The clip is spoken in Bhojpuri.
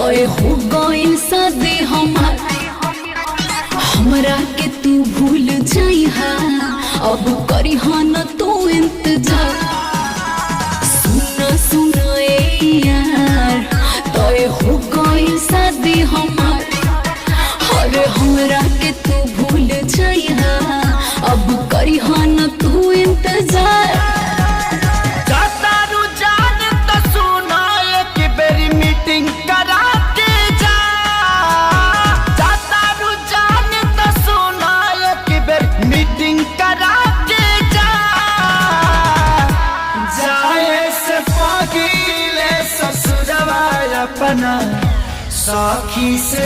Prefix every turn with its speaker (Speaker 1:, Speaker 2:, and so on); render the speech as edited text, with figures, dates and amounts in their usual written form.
Speaker 1: तोय हो गइल शादी हमार, हमरा के तू भूल जाइहा, अब करिहा न तू इंतजार। सुना सुना ए यार, तोय हो गइल शादी हमार, अरे हमरा के तू भूल जाइहा, अब करिहा न तू इंतजार।
Speaker 2: अपना साखी से